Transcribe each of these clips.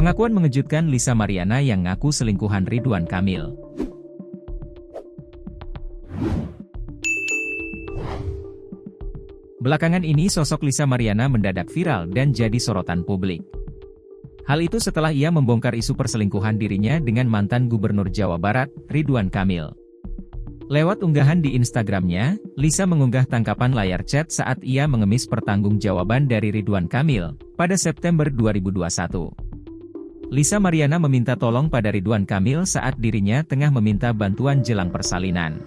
Pengakuan mengejutkan Lisa Mariana yang ngaku selingkuhan Ridwan Kamil. Belakangan ini sosok Lisa Mariana mendadak viral dan jadi sorotan publik. Hal itu setelah ia membongkar isu perselingkuhan dirinya dengan mantan Gubernur Jawa Barat, Ridwan Kamil. Lewat unggahan di Instagramnya, Lisa mengunggah tangkapan layar chat saat ia mengemis pertanggungjawaban dari Ridwan Kamil pada September 2021. Lisa Mariana meminta tolong pada Ridwan Kamil saat dirinya tengah meminta bantuan jelang persalinan.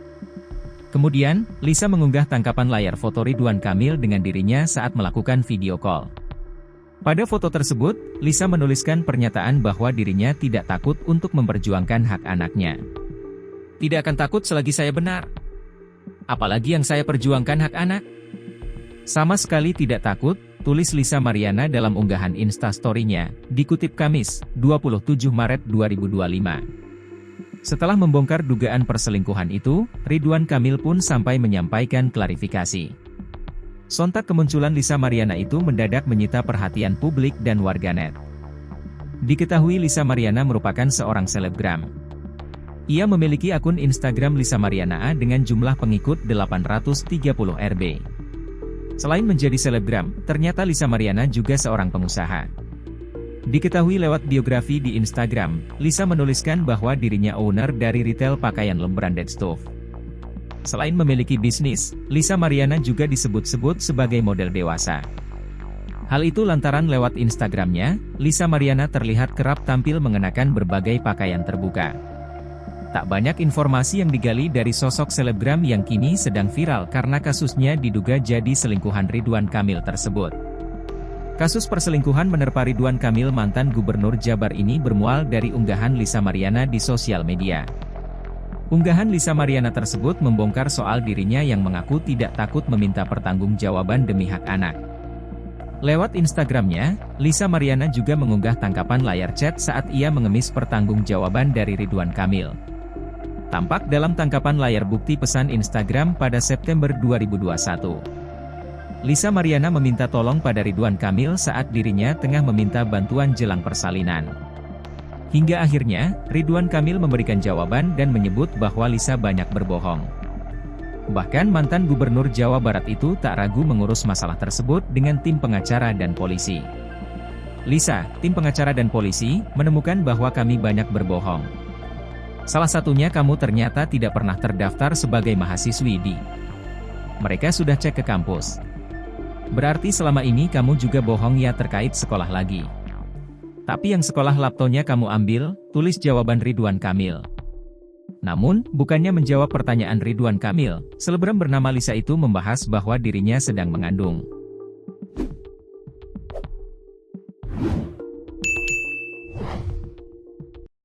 Kemudian, Lisa mengunggah tangkapan layar foto Ridwan Kamil dengan dirinya saat melakukan video call. Pada foto tersebut, Lisa menuliskan pernyataan bahwa dirinya tidak takut untuk memperjuangkan hak anaknya. Tidak akan takut selagi saya benar. Apalagi yang saya perjuangkan hak anak. Sama sekali tidak takut, tulis Lisa Mariana dalam unggahan Instastory-nya, dikutip Kamis, 27 Maret 2025. Setelah membongkar dugaan perselingkuhan itu, Ridwan Kamil pun sampai menyampaikan klarifikasi. Sontak kemunculan Lisa Mariana itu mendadak menyita perhatian publik dan warganet. Diketahui Lisa Mariana merupakan seorang selebgram. Ia memiliki akun Instagram Lisa Mariana dengan jumlah pengikut 830 RB. Selain menjadi selebgram, ternyata Lisa Mariana juga seorang pengusaha. Diketahui lewat biografi di Instagram, Lisa menuliskan bahwa dirinya owner dari retail pakaian branded stove. Selain memiliki bisnis, Lisa Mariana juga disebut-sebut sebagai model dewasa. Hal itu lantaran lewat Instagramnya, Lisa Mariana terlihat kerap tampil mengenakan berbagai pakaian terbuka. Tak banyak informasi yang digali dari sosok selebgram yang kini sedang viral karena kasusnya diduga jadi selingkuhan Ridwan Kamil tersebut. Kasus perselingkuhan menerpa Ridwan Kamil mantan Gubernur Jabar ini bermula dari unggahan Lisa Mariana di sosial media. Unggahan Lisa Mariana tersebut membongkar soal dirinya yang mengaku tidak takut meminta pertanggungjawaban demi hak anak. Lewat Instagramnya, Lisa Mariana juga mengunggah tangkapan layar chat saat ia mengemis pertanggungjawaban dari Ridwan Kamil. Tampak dalam tangkapan layar bukti pesan Instagram pada September 2021. Lisa Mariana meminta tolong pada Ridwan Kamil saat dirinya tengah meminta bantuan jelang persalinan. Hingga akhirnya, Ridwan Kamil memberikan jawaban dan menyebut bahwa Lisa banyak berbohong. Bahkan mantan Gubernur Jawa Barat itu tak ragu mengurus masalah tersebut dengan tim pengacara dan polisi. Lisa, tim pengacara dan polisi, menemukan bahwa kami banyak berbohong. Salah satunya kamu ternyata tidak pernah terdaftar sebagai mahasiswi di. Mereka sudah cek ke kampus. Berarti selama ini kamu juga bohong ya terkait sekolah lagi. Tapi yang sekolah laptopnya kamu ambil, tulis jawaban Ridwan Kamil. Namun, bukannya menjawab pertanyaan Ridwan Kamil, selebgram bernama Lisa itu membahas bahwa dirinya sedang mengandung.